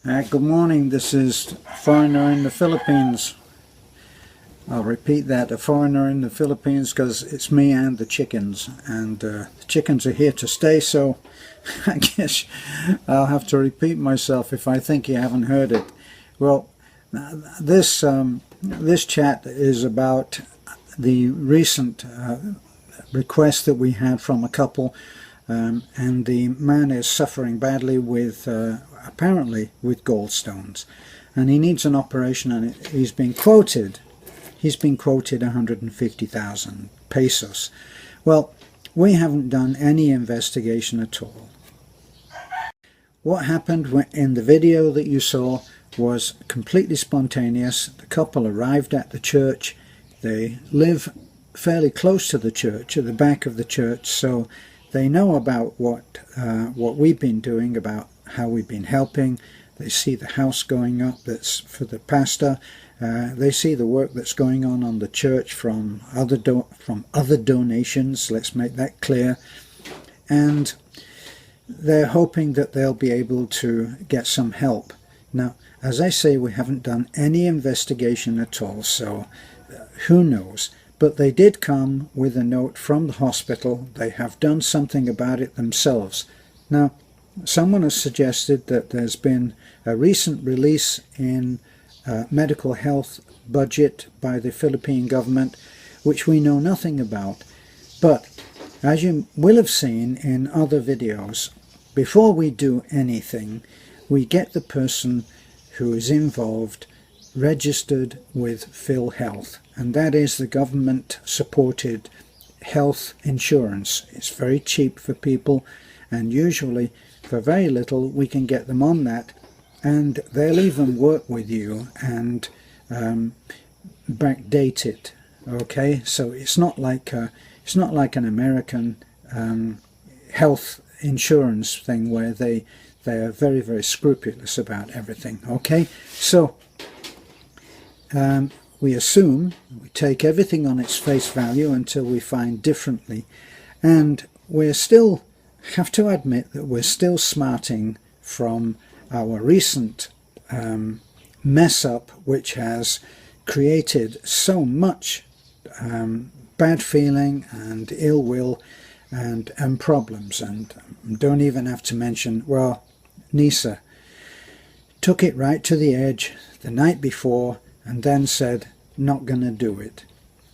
Good morning, this is Foreigner in the Philippines. I'll repeat that, a foreigner in the Philippines, because it's me and the chickens, and the chickens are here to stay, so I guess I'll have to repeat myself if I think you haven't heard it. Well, this chat is about the recent request that we had from a couple, and the man is suffering badly with apparently with gallstones, and he needs an operation, and he's been quoted 150,000 pesos. Well, we haven't done any investigation at all. What happened in the video that you saw was completely spontaneous. The couple arrived at the church. They live fairly close to the church, at the back of the church, so they know about what we've been doing, about how we've been helping. They see the house going up that's for the pastor. They see the work that's going on the church from other donations. Let's make that clear. And they're hoping that they'll be able to get some help. Now, as I say, we haven't done any investigation at all, so who knows? But they did come with a note from the hospital. They have done something about it themselves. Now, someone has suggested that there's been a recent release in medical health budget by the Philippine government, which we know nothing about. But as you will have seen in other videos, before we do anything, we get the person who is involved registered with PhilHealth, and that is the government supported health insurance. It's very cheap for people, and usually for very little we can get them on that, and they'll even work with you and backdate it. Okay, so it's not like an American health insurance thing where they are very, very scrupulous about everything. Okay, so we assume, we take everything on its face value until we find differently, and we're still have to admit that we're still smarting from our recent mess up, which has created so much bad feeling and ill will and problems. And don't even have to mention, well, Nisa took it right to the edge the night before and then said, not gonna do it.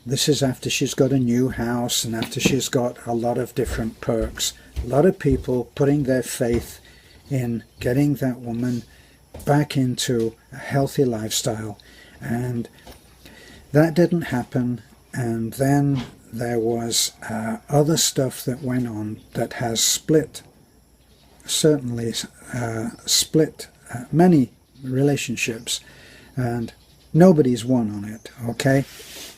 This is after she's got a new house and after she's got a lot of different perks. A lot of people putting their faith in getting that woman back into a healthy lifestyle, and that didn't happen. And then there was other stuff that went on that has certainly split many relationships, and nobody's won on it. Okay,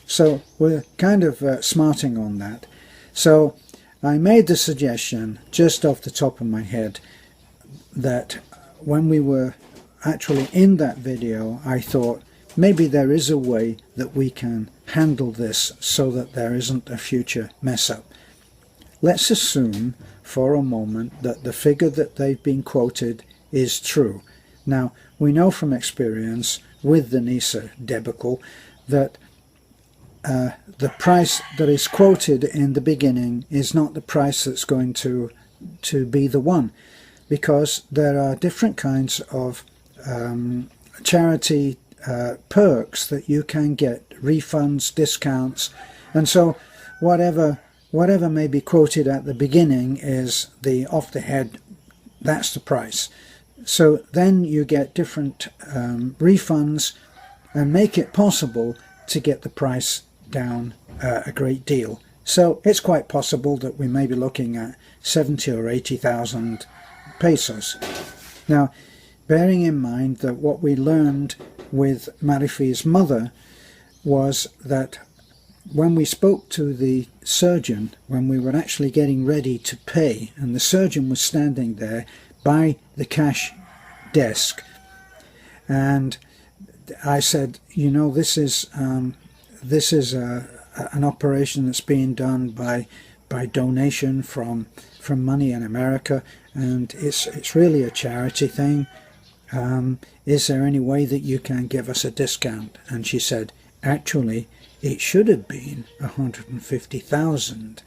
so we're kind of smarting on that. So I made the suggestion just off the top of my head that when we were actually in that video, I thought maybe there is a way that we can handle this so that there isn't a future mess up. Let's assume for a moment that the figure that they've been quoted is true. Now, we know from experience with the Nisa debacle that the price that is quoted in the beginning is not the price that's going to be the one, because there are different kinds of charity perks that you can get, refunds, discounts, and so whatever may be quoted at the beginning is the off the head, that's the price. So then you get different refunds and make it possible to get the price down a great deal. So it's quite possible that we may be looking at 70 or 80,000 pesos. Now, bearing in mind that what we learned with Marifi's mother was that when we spoke to the surgeon, when we were actually getting ready to pay, and the surgeon was standing there by the cash desk, and I said, you know, this is an operation that's being done by donation from money in America, and it's really a charity thing. is there any way that you can give us a discount? And she said, actually, it should have been 150,000,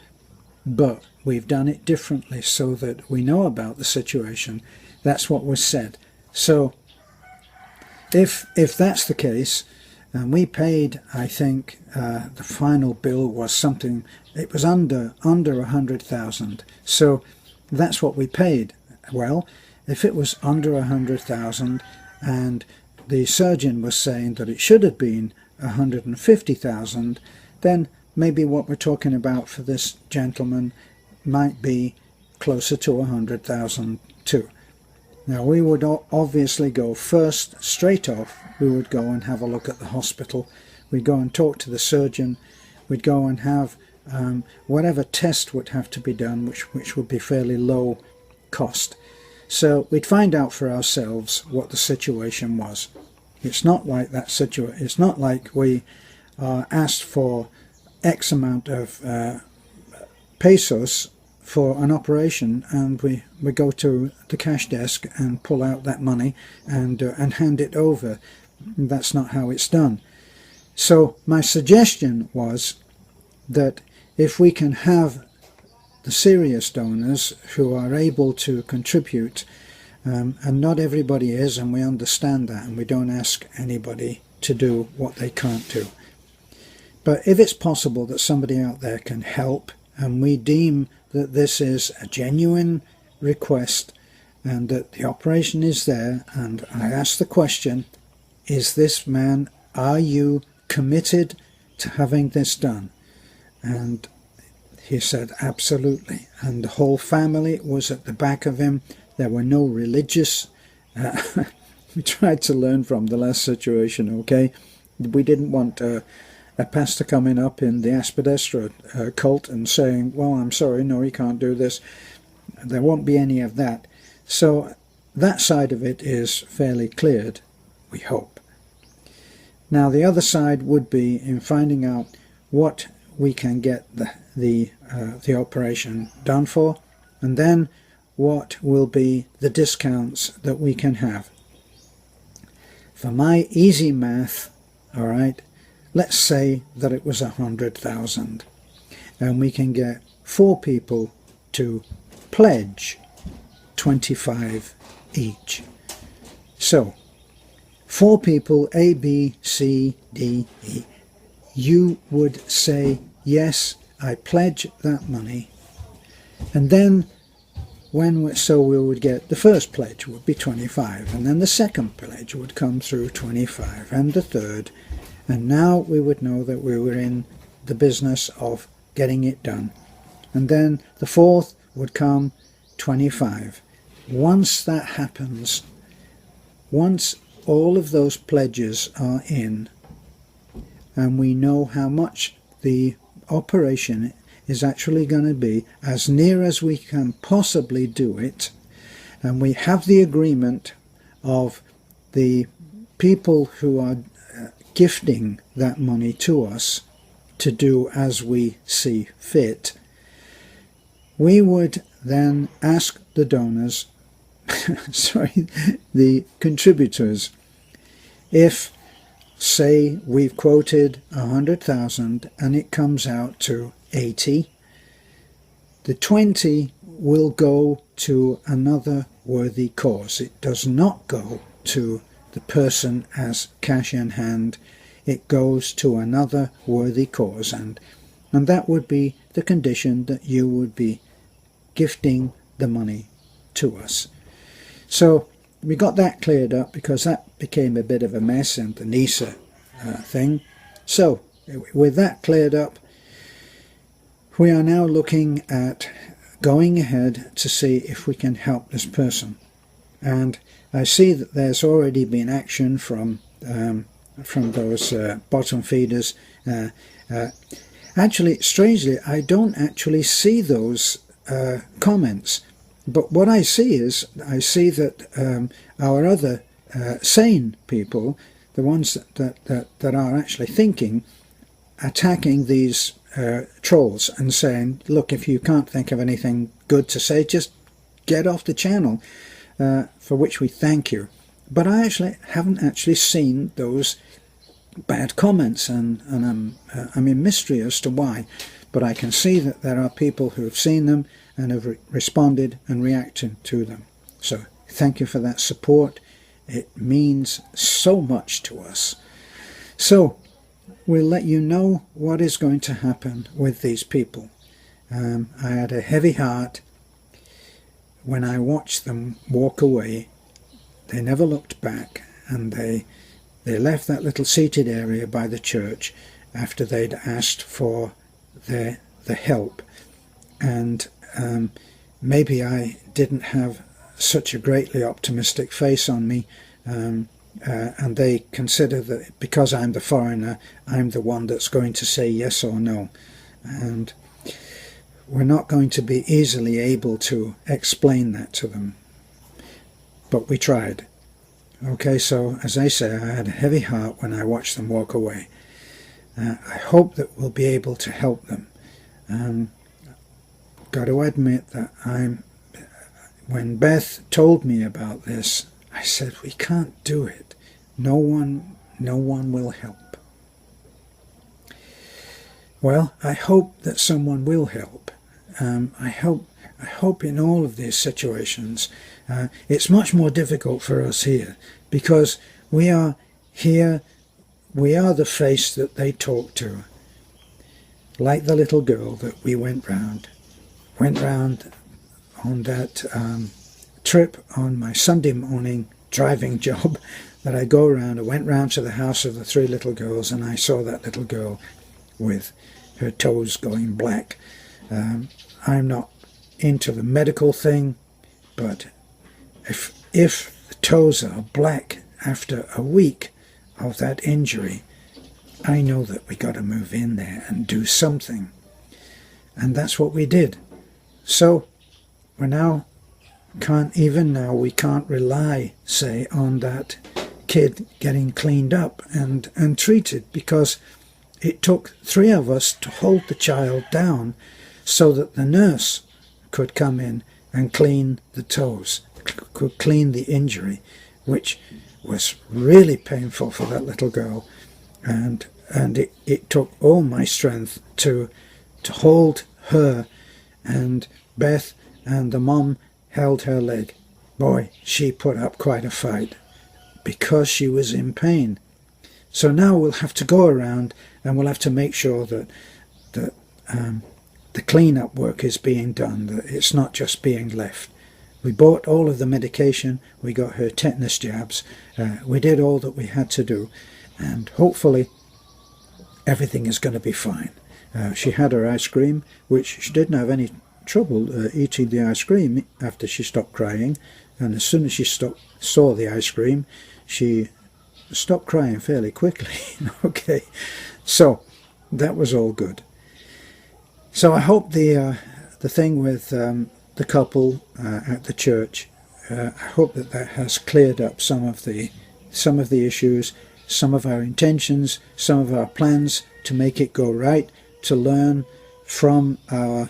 but we've done it differently so that we know about the situation. That's what was said. So if that's the case, and we paid, I think the final bill was something, it was under 100,000. So that's what we paid. Well, if it was under 100,000 and the surgeon was saying that it should have been 150,000, then maybe what we're talking about for this gentleman might be closer to 100,000 too. Now we would obviously go first, straight off, we would go and have a look at the hospital. We'd go and talk to the surgeon. We'd go and have whatever test would have to be done, which would be fairly low cost. So we'd find out for ourselves what the situation was. It's not like that situation. It's not like we are asked for X amount of pesos for an operation and we go to the cash desk and pull out that money and hand it over. That's not how it's done. So my suggestion was that if we can have the serious donors who are able to contribute, and not everybody is, and we understand that, and we don't ask anybody to do what they can't do. But if it's possible that somebody out there can help, and we deem that this is a genuine request and that the operation is there, and I ask the question, is this man, are you committed to having this done? And he said absolutely, and the whole family was at the back of him. There were no religious we tried to learn from the last situation, okay? We didn't want a pastor coming up in the Aspidestra cult and saying, well, I'm sorry, no, you can't do this. There won't be any of that. So that side of it is fairly cleared, we hope. Now the other side would be in finding out what we can get the operation done for, and then what will be the discounts that we can have. For my easy math, all right, let's say that it was 100,000 and we can get 4 people to pledge 25 each. So 4 people, A, B, C, D, E. You would say, yes, I pledge that money. And then so we would get the first pledge would be 25, and then the second pledge would come through 25, and the third, and now we would know that we were in the business of getting it done. And then the fourth would come 25. Once that happens, once all of those pledges are in, and we know how much the operation is actually going to be, as near as we can possibly do it, and we have the agreement of the people who are gifting that money to us to do as we see fit, we would then ask the donors, sorry, the contributors, if, say, we've quoted 100,000 and it comes out to 80, the 20 will go to another worthy cause. It does not go to the person as cash in hand. It goes to another worthy cause, and that would be the condition that you would be gifting the money to us. So we got that cleared up because that became a bit of a mess in the NISA thing. So with that cleared up, we are now looking at going ahead to see if we can help this person. And I see that there's already been action from those bottom feeders. Actually, strangely, I don't actually see those comments. But what I see is, I see that our other sane people, the ones that are actually thinking, attacking these trolls and saying, look, if you can't think of anything good to say, just get off the channel, for which we thank you. But I haven't actually seen those bad comments, and I'm in mystery as to why. But I can see that there are people who have seen them and have responded and reacted to them. So thank you for that support. It means so much to us. So we'll let you know what is going to happen with these people. I had a heavy heart when I watched them walk away. They never looked back, and they left that little seated area by the church after they'd asked for the help. And maybe I didn't have such a greatly optimistic face on me, and they consider that because I'm the foreigner, I'm the one that's going to say yes or no. And we're not going to be easily able to explain that to them. But we tried. Okay, so as I say, I had a heavy heart when I watched them walk away. I hope that we'll be able to help them. Got to admit that when Beth told me about this, I said, we can't do it. No one will help. Well, I hope that someone will help. I hope in all of these situations, it's much more difficult for us here, because we are here, we are the face that they talk to. Like the little girl that we went round on that trip on my Sunday morning driving job, that I go around. I went round to the house of the 3 little girls, and I saw that little girl with her toes going black. I'm not into the medical thing, but if the toes are black after a week of that injury, I know that we got to move in there and do something. And that's what we did. So we can't rely, say, on that kid getting cleaned up and treated, because it took 3 of us to hold the child down so that the nurse could come in and clean the toes, could clean the injury, which was really painful for that little girl. And it took all my strength to hold her, and Beth and the mum held her leg. Boy, she put up quite a fight because she was in pain. So now we'll have to go around and we'll have to make sure that the clean-up work is being done, that it's not just being left. We bought all of the medication, we got her tetanus jabs, we did all that we had to do, and hopefully everything is going to be fine. She had her ice cream, which she didn't have any trouble eating the ice cream after she stopped crying, and as soon as she saw the ice cream, she stopped crying fairly quickly. Okay, so that was all good. So I hope the thing with the couple at the church, I hope that has cleared up some of the issues, some of our intentions, some of our plans to make it go right, to learn from our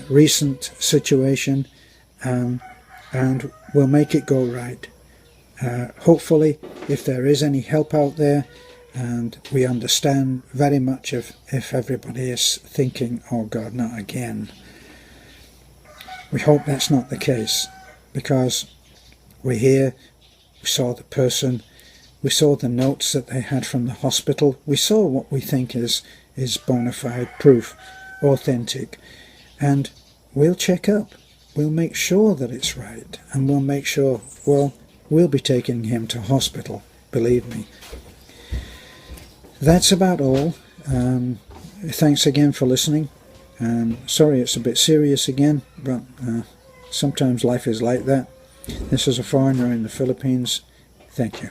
recent situation, and we'll make it go right. Hopefully, if there is any help out there, and we understand very much if everybody is thinking, oh God, not again. We hope that's not the case, because we're here, we saw the person, we saw the notes that they had from the hospital, we saw what we think is bona fide proof, authentic, and we'll check up, we'll make sure that it's right, and we'll make sure, well, we'll be taking him to hospital, believe me. That's about all. Thanks again for listening. Sorry it's a bit serious again, but sometimes life is like that. This is a foreigner in the Philippines. Thank you.